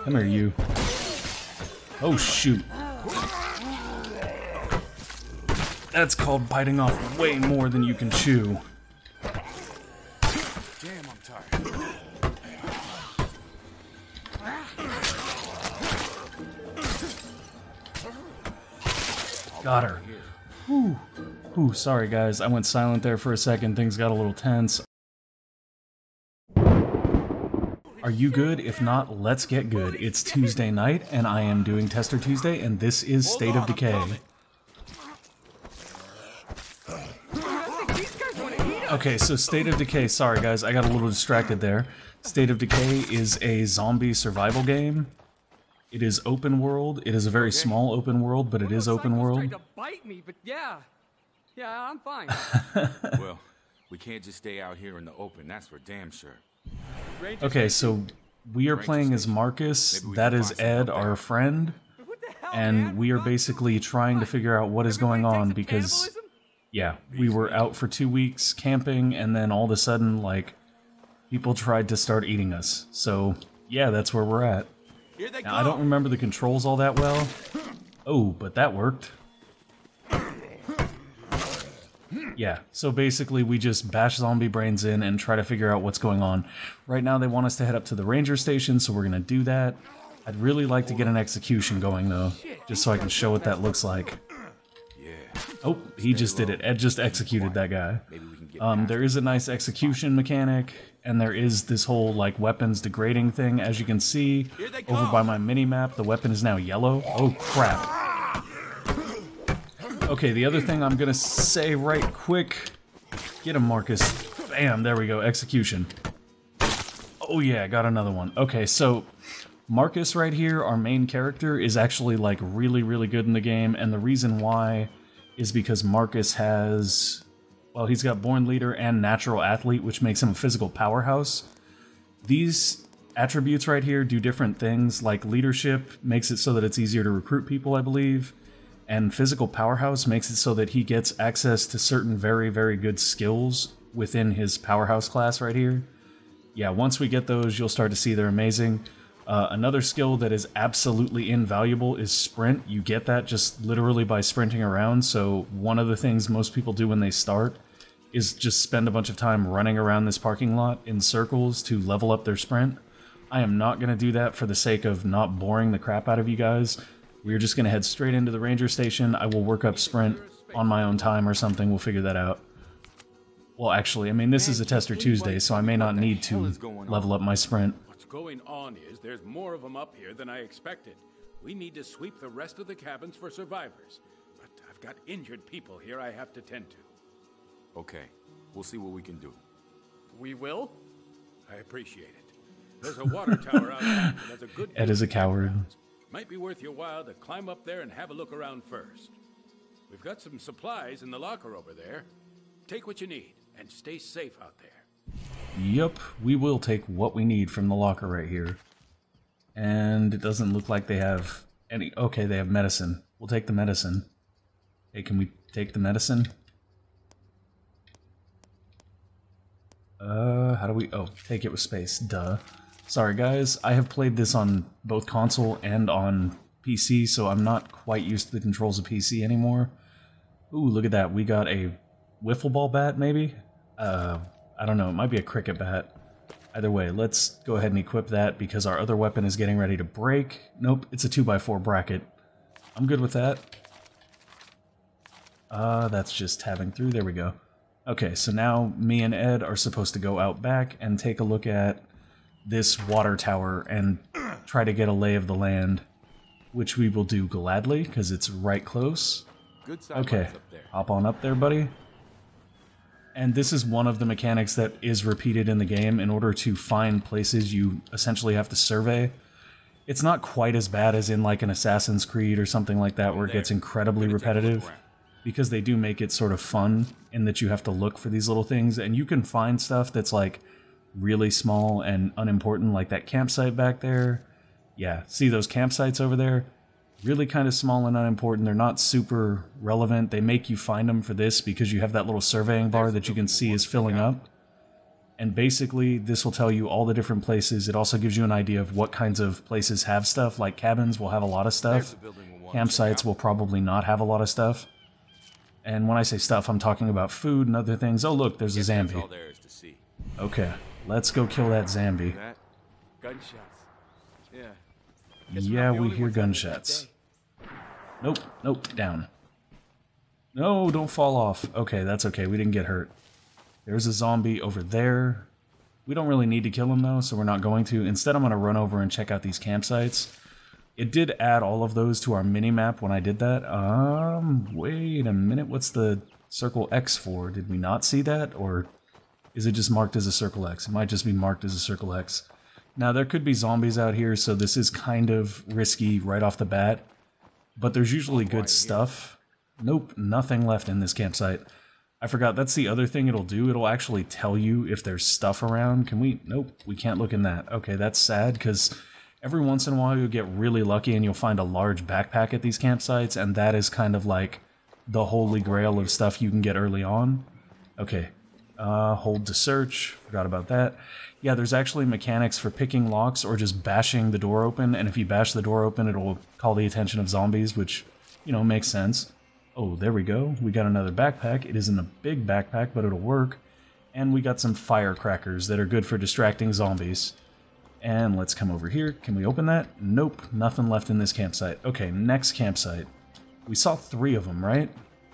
Come here, you. Oh, shoot. That's called biting off way more than you can chew. Damn, I'm tired. Got her. Whew. Whew, sorry guys, I went silent there for a second, things got a little tense. Are you good? If not, let's get good. It's Tuesday night, and I am doing Tester Tuesday, and this is State of Decay. Okay, so State of Decay, sorry guys, I got a little distracted there. State of Decay is a zombie survival game. It is open world. It is a very small open world, but it is open world. Tried to bite me, but yeah, I'm fine. Well, we can't just stay out here in the open, that's for damn sure. Okay, so we are playing as Marcus, that is Ed, our friend, and we are basically trying to figure out what is going on because, yeah, we were out for 2 weeks camping, and then all of a sudden, like, people tried to start eating us. So, yeah, that's where we're at. Now, I don't remember the controls all that well. Oh, but that worked. Yeah, so basically we just bash zombie brains in and try to figure out what's going on. Right now they want us to head up to the ranger station, so we're gonna do that. I'd really like to get an execution going though, just so I can show what that looks like. Oh, he just did it. Ed just executed that guy. There is a nice execution mechanic, and there is this whole like weapons degrading thing. As you can see, over by my mini-map, the weapon is now yellow. Oh crap. Okay, the other thing I'm gonna say right quick, get him Marcus. Bam, there we go, execution. Oh yeah, got another one. Okay, so Marcus right here, our main character, is actually like really, really good in the game, and the reason why is because Marcus has, well, he's got Born Leader and Natural Athlete, which makes him a physical powerhouse. These attributes right here do different things, like Leadership makes it so that it's easier to recruit people, I believe. And Physical Powerhouse makes it so that he gets access to certain very, very good skills within his Powerhouse class right here. Yeah, once we get those, you'll start to see they're amazing. Another skill that is absolutely invaluable is Sprint. You get that just literally by sprinting around, so one of the things most people do when they start is just spend a bunch of time running around this parking lot in circles to level up their Sprint. I am not going to do that for the sake of not boring the crap out of you guys. We're just going to head straight into the ranger station. I will work up Sprint on my own time or something. We'll figure that out. Well, actually, I mean, this is a Tester Tuesday, so I may not need to level up my Sprint. What's going on is there's more of them up here than I expected. We need to sweep the rest of the cabins for survivors. But I've got injured people here I have to tend to. Okay, we'll see what we can do. We will? I appreciate it. There's a water tower out there that has a good... Ed is a coward. Might be worth your while to climb up there and have a look around first. We've got some supplies in the locker over there. Take what you need and stay safe out there. Yup, we will take what we need from the locker right here. And it doesn't look like they have any... Okay, they have medicine. We'll take the medicine. Hey, can we take the medicine? How do we... Oh, take it with space. Duh. Sorry guys, I have played this on both console and on PC, so I'm not quite used to the controls of PC anymore. Ooh, look at that. We got a wiffle ball bat, maybe? I don't know. It might be a cricket bat. Either way, let's go ahead and equip that because our other weapon is getting ready to break. Nope, it's a 2x4 bracket. I'm good with that. That's just tabbing through. There we go. Okay, so now me and Ed are supposed to go out back and take a look at this water tower and try to get a lay of the land, which we will do gladly because it's right close. Okay, hop on up there, buddy. And this is one of the mechanics that is repeated in the game. In order to find places, you essentially have to survey. It's not quite as bad as in like an Assassin's Creed or something like that where it gets incredibly repetitive, because they do make it sort of fun in that you have to look for these little things, and you can find stuff that's like really small and unimportant, like that campsite back there. Yeah, see those campsites over there? Really kind of small and unimportant. They're not super relevant. They make you find them for this because you have that little surveying bar that you can see is filling up. And basically, this will tell you all the different places. It also gives you an idea of what kinds of places have stuff, like cabins will have a lot of stuff. Campsites will probably not have a lot of stuff. And when I say stuff, I'm talking about food and other things. Oh, look, there's a zombie. Okay, let's go kill that zombie. Gunshots. Yeah. Yeah, we hear gunshots. Nope, nope, down. No, don't fall off. Okay, that's okay, we didn't get hurt. There's a zombie over there. We don't really need to kill him though, so we're not going to. Instead, I'm going to run over and check out these campsites. It did add all of those to our mini-map when I did that. Wait a minute, what's the circle X for? Did we not see that, or is it just marked as a circle X? It might just be marked as a circle X. Now, there could be zombies out here, so this is kind of risky right off the bat. But there's usually good stuff. Nope, nothing left in this campsite. I forgot, that's the other thing it'll do. It'll actually tell you if there's stuff around. Can we? Nope, we can't look in that. Okay, that's sad, because every once in a while you'll get really lucky and you'll find a large backpack at these campsites, and that is kind of like the holy grail of stuff you can get early on. Okay, hold to search. Forgot about that. Yeah, there's actually mechanics for picking locks or just bashing the door open, and if you bash the door open, it'll call the attention of zombies, which, you know, makes sense. Oh, there we go. We got another backpack. It isn't a big backpack, but it'll work. And we got some firecrackers that are good for distracting zombies. And let's come over here. Can we open that? Nope, nothing left in this campsite. Okay, next campsite. We saw 3 of them, right?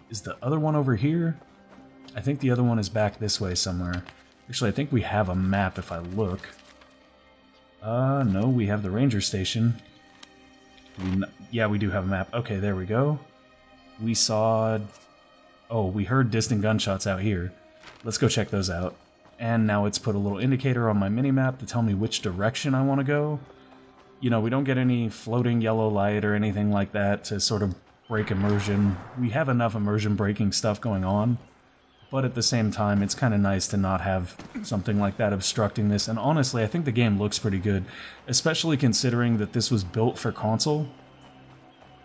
Is the other one over here? I think the other one is back this way somewhere. Actually, I think we have a map if I look. No, we have the ranger station. Yeah, we do have a map. Okay, there we go. We saw... Oh, we heard distant gunshots out here. Let's go check those out. And now it's put a little indicator on my mini-map to tell me which direction I want to go. You know, we don't get any floating yellow light or anything like that to sort of break immersion. We have enough immersion breaking stuff going on. But at the same time, it's kind of nice to not have something like that obstructing this. And honestly, I think the game looks pretty good, especially considering that this was built for console.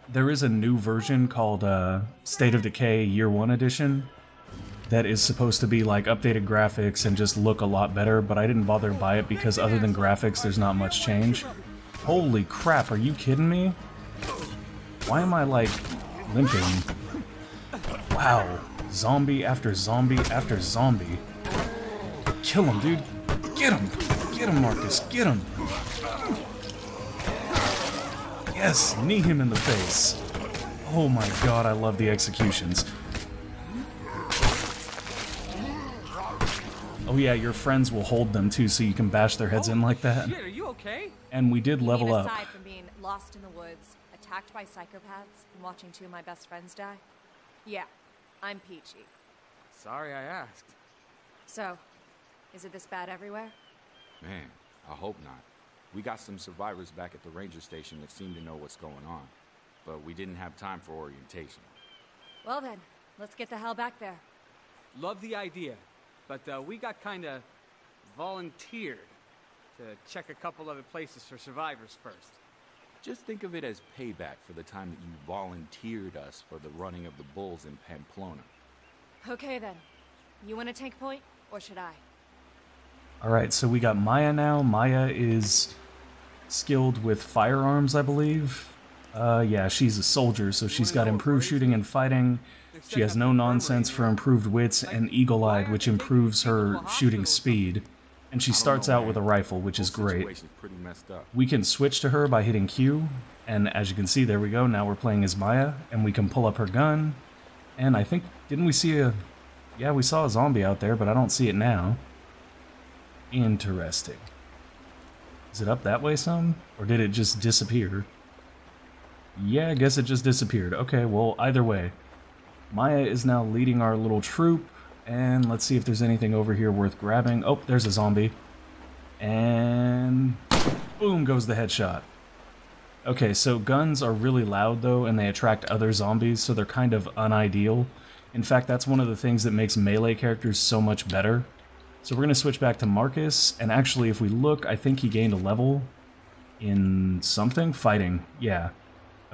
There is a new version called State of Decay Year 1 Edition that is supposed to be like updated graphics and just look a lot better, but I didn't bother to buy it because other than graphics, there's not much change. Holy crap, are you kidding me? Why am I, like, limping? Wow. Zombie after zombie after zombie. Kill him, dude. Get him! Get him, Marcus. Get him! Yes, knee him in the face. Oh my god, I love the executions. Oh yeah, your friends will hold them too, so you can bash their heads in like that. Shit, are you okay? And we did level up. Aside from being lost in the woods, attacked by psychopaths, and watching 2 of my best friends die, yeah, I'm peachy. Sorry I asked. So, is it this bad everywhere? Man, I hope not. We got some survivors back at the ranger station that seem to know what's going on, but we didn't have time for orientation. Well then, let's get the hell back there. Love the idea, but we got kinda volunteered to check a couple other places for survivors first. Just think of it as payback for the time that you volunteered us for the running of the bulls in Pamplona. Okay then. You want to take point, or should I? Alright, so we got Maya now. Maya is skilled with firearms, I believe. Yeah, she's a soldier, so she's got improved shooting and fighting. She has no nonsense for improved wits, and eagle-eyed, which improves her shooting speed. And she starts out with a rifle, which is great. We can switch to her by hitting Q, and as you can see, there we go, now we're playing as Maya, and we can pull up her gun, and I think, didn't we see a... Yeah, we saw a zombie out there, but I don't see it now. Interesting. Is it up that way some? Or did it just disappear? Yeah, I guess it just disappeared. Okay, well, either way. Maya is now leading our little troop, and let's see if there's anything over here worth grabbing. Oh, there's a zombie. And... boom goes the headshot. Okay, so guns are really loud, though, and they attract other zombies, so they're kind of unideal. In fact, that's one of the things that makes melee characters so much better. So we're going to switch back to Marcus, and actually, if we look, I think he gained a level in something? Fighting, yeah.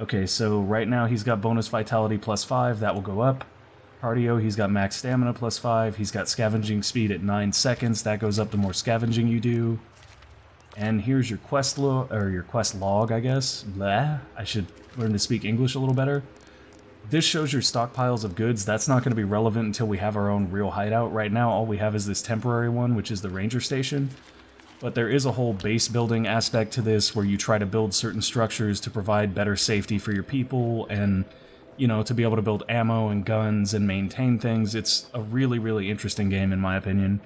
Okay, so right now he's got bonus vitality +5, that will go up. Cardio, he's got max stamina +5. He's got scavenging speed at 9 seconds. That goes up the more scavenging you do. And here's your quest log, I guess. Blah. I should learn to speak English a little better. This shows your stockpiles of goods. That's not going to be relevant until we have our own real hideout. Right now, all we have is this temporary one, which is the ranger station. But there is a whole base building aspect to this where you try to build certain structures to provide better safety for your people and, you know, to be able to build ammo and guns and maintain things. It's a really, really interesting game in my opinion.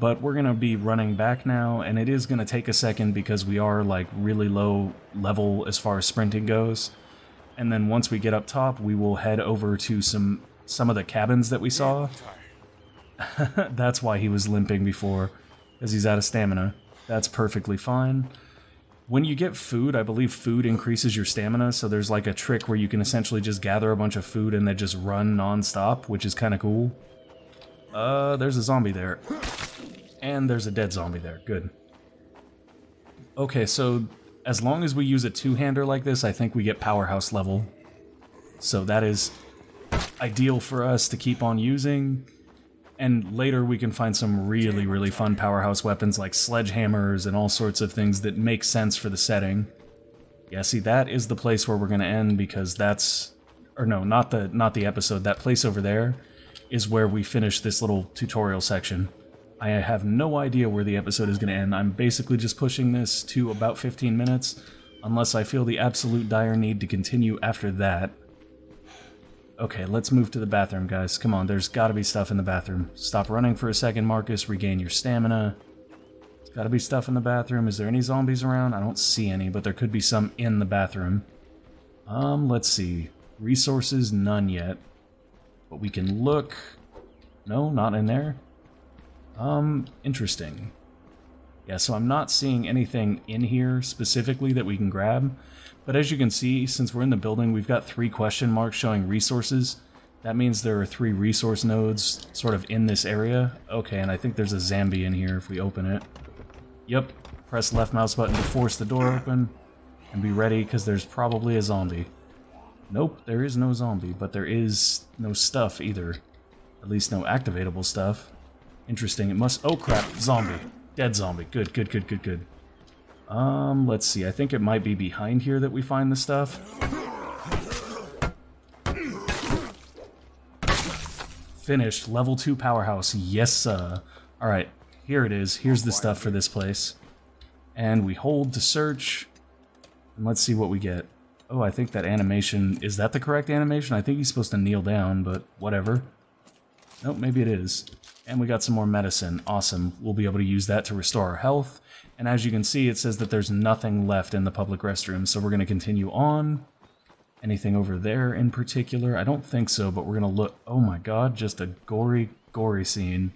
But we're going to be running back now, and it is going to take a second because we are, like, really low level as far as sprinting goes. And then once we get up top, we will head over to some of the cabins that we saw. That's why he was limping before, because he's out of stamina. That's perfectly fine. When you get food, I believe food increases your stamina, so there's like a trick where you can essentially just gather a bunch of food and then just run non-stop, which is kind of cool. There's a zombie there. And there's a dead zombie there. Good. Okay, so as long as we use a two-hander like this, I think we get powerhouse level. So that is ideal for us to keep on using. And later we can find some really, really fun powerhouse weapons like sledgehammers and all sorts of things that make sense for the setting. Yeah, see, that is the place where we're going to end because that's... Or no, not the episode. That place over there is where we finish this little tutorial section. I have no idea where the episode is going to end. I'm basically just pushing this to about 15 minutes, unless I feel the absolute dire need to continue after that. Okay, let's move to the bathroom, guys. Come on, there's got to be stuff in the bathroom. Stop running for a second, Marcus. Regain your stamina. There's got to be stuff in the bathroom. Is there any zombies around? I don't see any, but there could be some in the bathroom. Let's see. Resources, none yet. But we can look... No, not in there. Interesting. Yeah, so I'm not seeing anything in here specifically that we can grab. But as you can see, since we're in the building, we've got 3 question marks showing resources. That means there are 3 resource nodes sort of in this area. Okay, and I think there's a zombie in here if we open it. Yep. Press left mouse button to force the door open. And be ready, because there's probably a zombie. Nope, there is no zombie, but there is no stuff either. At least no activatable stuff. Interesting, it must... Oh crap, zombie. Dead zombie. Good, good, good, good, good. Let's see, I think it might be behind here that we find the stuff. Finished, level 2 powerhouse, yes sir. Alright, here it is, here's the stuff for this place. And we hold to search, and let's see what we get. Oh, I think that animation, is that the correct animation? I think he's supposed to kneel down, but whatever. Nope, maybe it is. And we got some more medicine. Awesome. We'll be able to use that to restore our health. And as you can see, it says that there's nothing left in the public restroom, so we're going to continue on. Anything over there in particular? I don't think so, but we're going to look... Oh my god, just a gory, gory scene.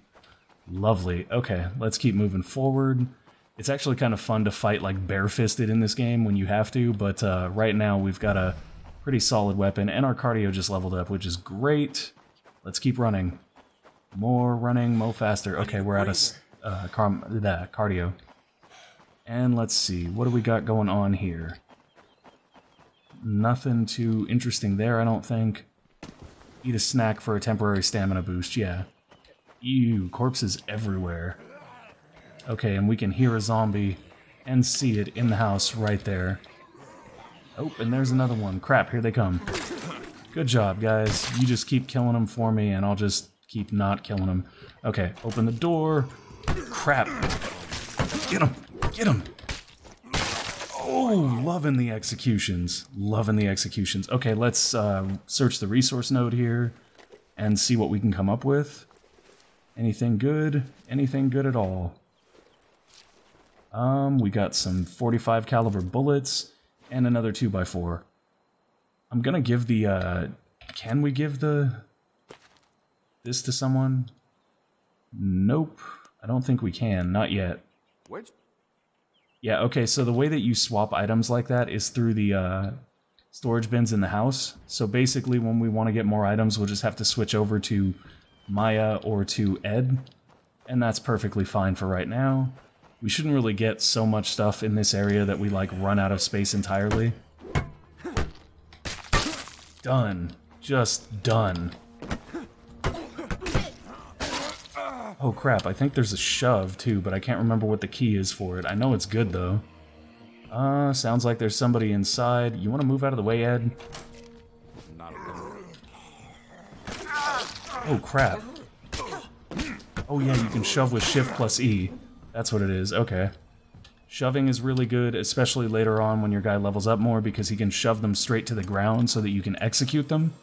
Lovely. Okay, let's keep moving forward. It's actually kind of fun to fight like barefisted in this game when you have to, but right now we've got a pretty solid weapon, and our cardio just leveled up, which is great. Let's keep running. More running, more faster. Okay, we're out of cardio. And let's see, what do we got going on here? Nothing too interesting there, I don't think. Eat a snack for a temporary stamina boost, yeah. Ew, corpses everywhere. Okay, and we can hear a zombie and see it in the house right there. Oh, and there's another one. Crap, here they come. Good job, guys. You just keep killing them for me, and I'll just keep not killing them. Okay, open the door. Crap. Get him! Get him! Oh, loving the executions. Loving the executions. Okay, let's search the resource node here and see what we can come up with. Anything good? Anything good at all? We got some 45 caliber bullets and another 2x4. I'm gonna give the, can we give this to someone? Nope. I don't think we can. Not yet. What? Yeah, okay, so the way that you swap items like that is through the storage bins in the house. So basically, when we want to get more items, we'll just have to switch over to Maya or to Ed. And that's perfectly fine for right now. We shouldn't really get so much stuff in this area that we, like, run out of space entirely. Done. Just done. Oh crap, I think there's a shove too, but I can't remember what the key is for it. I know it's good though. Sounds like there's somebody inside. You want to move out of the way, Ed? Not a problem. Oh crap. Oh yeah, you can shove with shift plus E. That's what it is, okay. Shoving is really good, especially later on when your guy levels up more, because he can shove them straight to the ground so that you can execute them.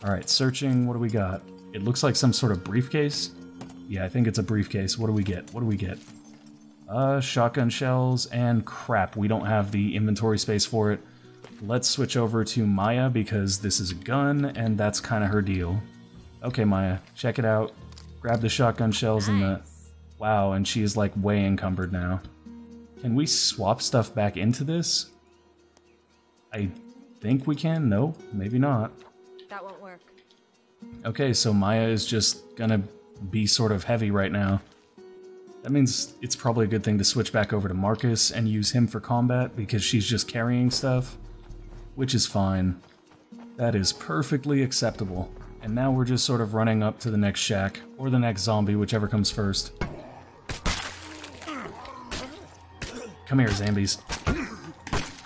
Alright, searching, what do we got? It looks like some sort of briefcase. Yeah, I think it's a briefcase. What do we get? What do we get? Shotgun shells, and crap, we don't have the inventory space for it. Let's switch over to Maya, because this is a gun, and that's kind of her deal. Okay, Maya, check it out. Grab the shotgun shells and the... Wow, and she is like way encumbered now. Can we swap stuff back into this? I think we can. No, maybe not. That won't work. Okay, so Maya is just gonna be sort of heavy right now. That means it's probably a good thing to switch back over to Marcus and use him for combat, because she's just carrying stuff, which is fine. That is perfectly acceptable. And now we're just sort of running up to the next shack, or the next zombie, whichever comes first. Come here, zombies.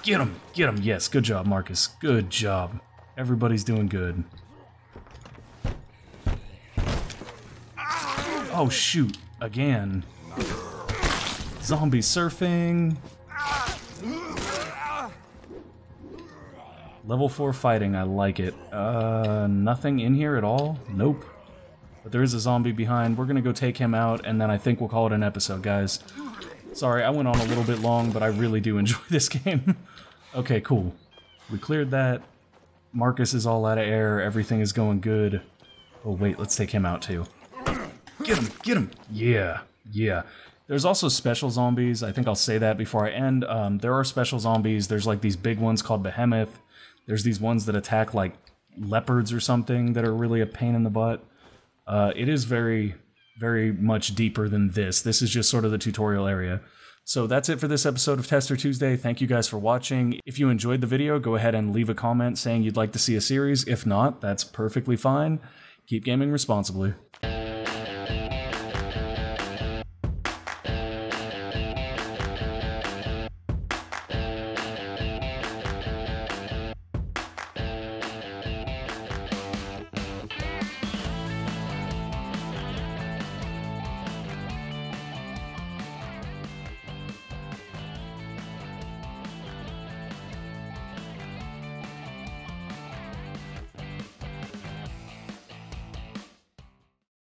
Get him! Get him! Yes, good job, Marcus. Good job. Everybody's doing good. Oh, shoot. Again. Zombie surfing. Level 4 fighting, I like it. Nothing in here at all? Nope. But there is a zombie behind. We're gonna go take him out, and then I think we'll call it an episode, guys. Sorry, I went on a little bit long, but I really do enjoy this game. Okay, cool. We cleared that. Marcus is all out of air. Everything is going good. Oh, wait, let's take him out, too. Get him! Get him! Yeah, yeah. There's also special zombies. I think I'll say that before I end. There are special zombies. There's, like, these big ones called Behemoth. There's these ones that attack, like, leopards or something that are really a pain in the butt. It is very, very much deeper than this. This is just sort of the tutorial area. So that's it for this episode of Tester Tuesday. Thank you guys for watching. If you enjoyed the video, go ahead and leave a comment saying you'd like to see a series. If not, that's perfectly fine. Keep gaming responsibly.